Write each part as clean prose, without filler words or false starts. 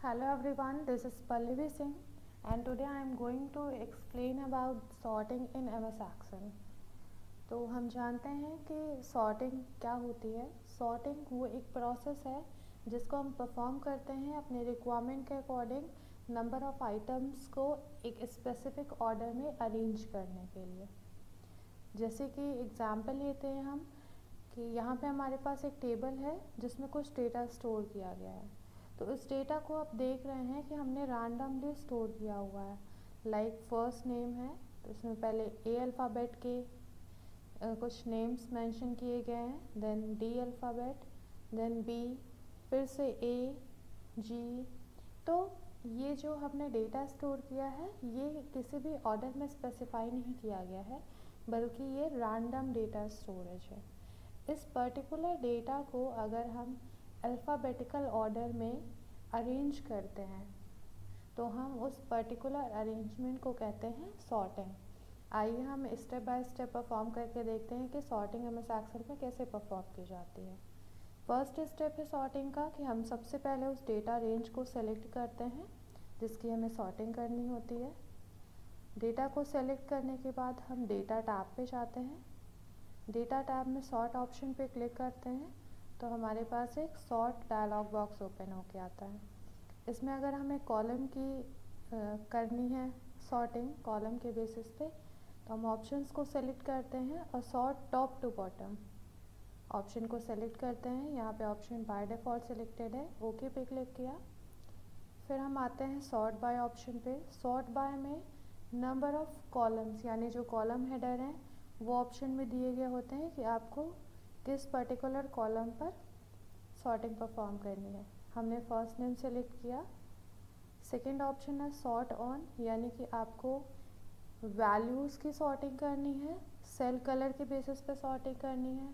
Hello everyone, this is Pallavi Singh and today I am going to explain about sorting in MS Access. तो हम जानते हैं कि sorting क्या होती है। सॉर्टिंग वो एक प्रोसेस है जिसको हम परफॉर्म करते हैं अपने रिक्वायरमेंट के अकॉर्डिंग नंबर ऑफ़ आइटम्स को एक स्पेसिफिक ऑर्डर में अरेंज करने के लिए। जैसे कि एग्जांपल लेते हैं हम कि यहाँ पे हमारे पास एक टेबल है जिसमें कुछ डेटा स्टोर किया गया है। तो इस डेटा को आप देख रहे हैं कि हमने रैंडमली स्टोर किया हुआ है। लाइक फर्स्ट नेम है तो इसमें पहले ए अल्फ़ाबेट के कुछ नेम्स मेंशन किए गए हैं, then D alphabet, then B, फिर से ए, जी। तो ये जो हमने डेटा स्टोर किया है ये किसी भी ऑर्डर में स्पेसिफाई नहीं किया गया है, बल्कि ये रैंडम डेटा स्टोरेज है। इस पर्टिकुलर डेटा को अगर हम अल्फ़ाबेटिकल ऑर्डर में अरेंज करते हैं तो हम उस पर्टिकुलर अरेंजमेंट को कहते हैं सॉर्टिंग। आइए हम स्टेप बाय स्टेप परफॉर्म करके देखते हैं कि सॉर्टिंग MS एक्सेल में कैसे परफॉर्म की जाती है। फर्स्ट स्टेप है सॉर्टिंग का कि हम सबसे पहले उस डेटा रेंज को सेलेक्ट करते हैं जिसकी हमें सॉर्टिंग करनी होती है। डेटा को सेलेक्ट करने के बाद हम डेटा टैब पे जाते हैं। डेटा टैब में सॉर्ट ऑप्शन पे क्लिक करते हैं तो हमारे पास एक सॉर्ट डायलॉग बॉक्स ओपन होके आता है। इसमें अगर हमें कॉलम की करनी है सॉर्टिंग कॉलम के बेसिस पे तो हम ऑप्शंस को सेलेक्ट करते हैं और sort top to bottom option को सेलेक्ट करते हैं। यहाँ पे ऑप्शन बाय डिफ़ॉल्ट सिलेक्टेड है, ओके पे क्लिक किया। फिर हम आते हैं सॉर्ट बाय ऑप्शन पे। सॉर्ट बाय में नंबर ऑफ़ कॉलम्स यानी जो कॉलम हेडर हैं वो ऑप्शन में दिए गए होते हैं कि आपको किस पर्टिकुलर कॉलम पर सॉर्टिंग परफॉर्म करनी है। हमने फर्स्ट नेम सेलेक्ट किया। सेकंड ऑप्शन है सॉर्ट ऑन, यानी कि आपको वैल्यूज़ की सॉर्टिंग करनी है, सेल कलर के बेसिस पे सॉर्टिंग करनी है,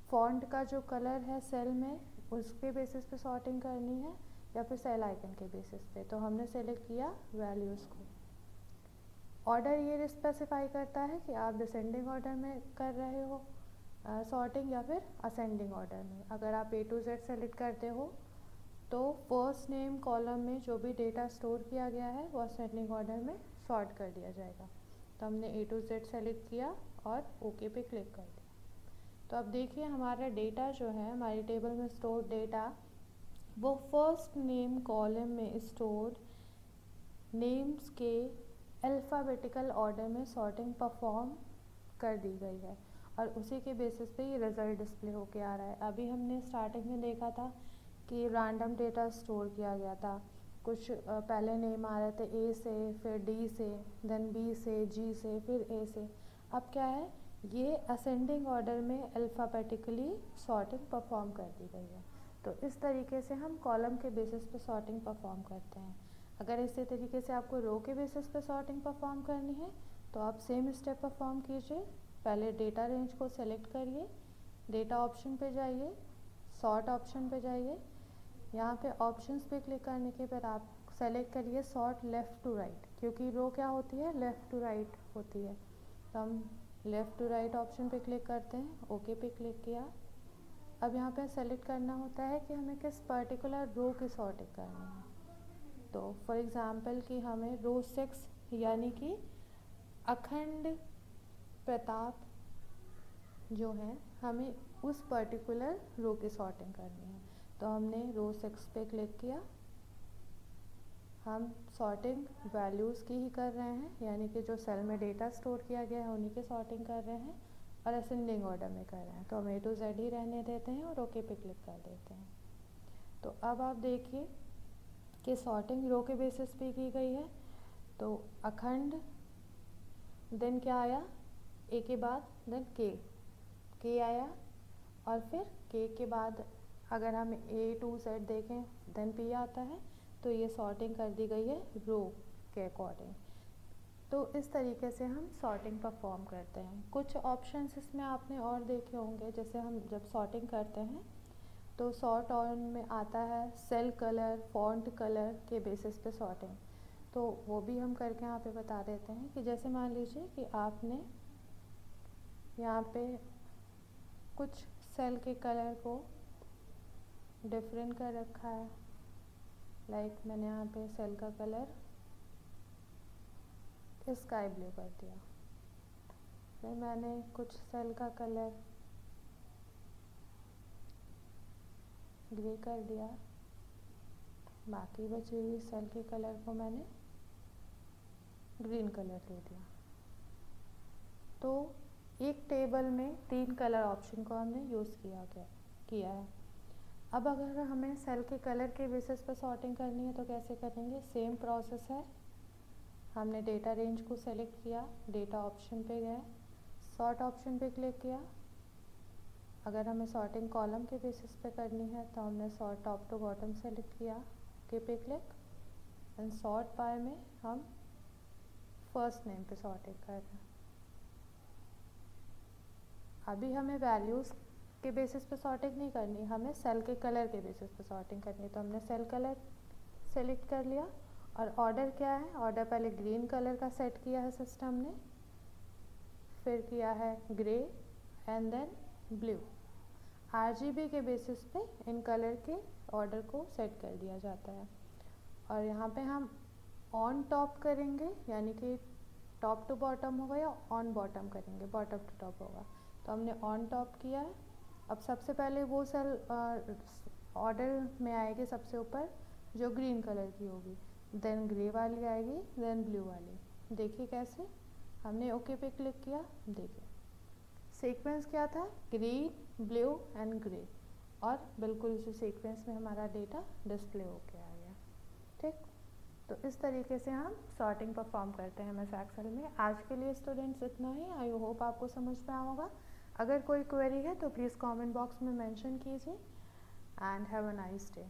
फॉन्ट का जो कलर है सेल में उसके बेसिस पे सॉर्टिंग करनी है, या फिर सेल आइकन के बेसिस पे। तो हमने सेलेक्ट किया वैल्यूज़ को। ऑर्डर ये स्पेसिफाई करता है कि आप डिसेंडिंग ऑर्डर में कर रहे हो सॉर्टिंग या फिर असेंडिंग ऑर्डर में। अगर आप A to Z सेलेक्ट करते हो तो फर्स्ट नेम कॉलम में जो भी डेटा स्टोर किया गया है वो असेंडिंग ऑर्डर में सॉर्ट कर दिया जाएगा। तो हमने A to Z सेलेक्ट किया और ओके पे क्लिक कर दिया। तो अब देखिए हमारा डेटा जो है हमारी टेबल में स्टोर डेटा वो फर्स्ट नेम कॉलम में स्टोर नेम्स के अल्फ़ाबेटिकल ऑर्डर में सॉर्टिंग परफॉर्म कर दी गई है और उसी के बेसिस पे ये रिज़ल्ट डिस्प्ले होके आ रहा है। अभी हमने स्टार्टिंग में देखा था कि रैंडम डेटा स्टोर किया गया था। कुछ पहले नेम आ रहे थे ए से, फिर डी से, देन बी से, जी से, फिर ए से। अब क्या है, ये असेंडिंग ऑर्डर में अल्फ़ाबेटिकली सॉर्टिंग परफॉर्म कर दी गई है। तो इस तरीके से हम कॉलम के बेसिस पे सॉर्टिंग परफॉर्म करते हैं। अगर इसी तरीके से आपको रो के बेसिस पे सॉर्टिंग परफॉर्म करनी है तो आप सेम स्टेप परफॉर्म कीजिए। पहले डेटा रेंज को सेलेक्ट करिए, डेटा ऑप्शन पे जाइए, सॉर्ट ऑप्शन पे जाइए। यहाँ पे ऑप्शंस पे क्लिक करने के बाद आप सेलेक्ट करिए सॉर्ट लेफ़्ट टू राइट, क्योंकि रो क्या होती है, लेफ़्ट टू राइट होती है। तो हम लेफ़्ट टू राइट ऑप्शन पे क्लिक करते हैं, ओके पे क्लिक किया। अब यहाँ पे सेलेक्ट करना होता है कि हमें किस पर्टिकुलर रो की सॉर्टिंग करनी है। तो फॉर एग्ज़ाम्पल कि हमें रो 6 यानी कि अखंड प्रताप जो है हमें उस पर्टिकुलर रो की सॉर्टिंग करनी है। तो हमने रो 6 पे क्लिक किया। हम सॉर्टिंग वैल्यूज़ की ही कर रहे हैं, यानी कि जो सेल में डेटा स्टोर किया गया है उन्हीं की सॉर्टिंग कर रहे हैं और असेंडिंग ऑर्डर में कर रहे हैं। तो हम A to Z ही रहने देते हैं और ओके पे क्लिक कर देते हैं। तो अब आप देखिए कि सॉर्टिंग रो के बेसिस पे की गई है। तो अखंड, देन क्या आया, ए के बाद देन के आया, और फिर के के बाद अगर हम A to Z देखें देन P आता है। तो ये सॉर्टिंग कर दी गई है रो के अकॉर्डिंग। तो इस तरीके से हम सॉर्टिंग परफॉर्म करते हैं। कुछ ऑप्शंस इसमें आपने और देखे होंगे, जैसे हम जब सॉर्टिंग करते हैं तो सॉर्ट ऑन में आता है सेल कलर, फॉन्ट कलर के बेसिस पे सॉर्टिंग। तो वो भी हम करके यहाँ पे बता देते हैं कि जैसे मान लीजिए कि आपने यहाँ पे कुछ सेल के कलर को डिफरेंट कर रखा है, लाइक मैंने यहाँ पे सेल का कलर स्काई ब्लू कर दिया, फिर मैंने कुछ सेल का कलर ग्रे कर दिया, बाकी बची हुई सेल के कलर को मैंने ग्रीन कलर दे दिया। तो एक टेबल में 3 कलर ऑप्शन को हमने यूज़ किया है। अब अगर हमें सेल के कलर के बेसिस पर सॉर्टिंग करनी है तो कैसे करेंगे? सेम प्रोसेस है। हमने डेटा रेंज को सेलेक्ट किया, डेटा ऑप्शन पे गए, सॉर्ट ऑप्शन पे क्लिक किया। अगर हमें सॉर्टिंग कॉलम के बेसिस पे करनी है तो हमने sort top to bottom select किया, ओके पे क्लिक, एंड सॉर्ट बाय में हम फर्स्ट नेम पे सॉर्टिंग कर रहे हैं। अभी हमें वैल्यूज़ के बेसिस पे सॉर्टिंग नहीं करनी, हमें सेल के कलर के बेसिस पे सॉर्टिंग करनी। तो हमने सेल कलर सेलेक्ट कर लिया, और ऑर्डर क्या है? ऑर्डर पहले ग्रीन कलर का सेट किया है सिस्टम ने, फिर किया है grey and then blue. RGB के बेसिस पे इन कलर के ऑर्डर को सेट कर दिया जाता है। और यहाँ पे हम ऑन टॉप करेंगे, यानी कि टॉप टू बॉटम होगा, या ऑन बॉटम करेंगे, बॉटम टू टॉप होगा। तो हमने ऑन टॉप किया है। अब सबसे पहले वो सेल ऑर्डर में आएगी सबसे ऊपर जो ग्रीन कलर की होगी, देन ग्रे वाली आएगी, देन ब्लू वाली। देखिए कैसे, हमने ओके पे क्लिक किया, देखिए सीक्वेंस क्या था? ग्रीन, ब्लू एंड ग्रे, और बिल्कुल उसी सीक्वेंस में हमारा डेटा डिस्प्ले होके आ गया। ठीक, तो इस तरीके से हम सॉर्टिंग परफॉर्म करते हैं MS एक्सेल में। आज के लिए स्टूडेंट्स इतना ही। आई होप आपको समझ में आया होगा। अगर कोई क्वेरी है तो प्लीज़ कमेंट बॉक्स में मेंशन कीजिए, and have a nice day.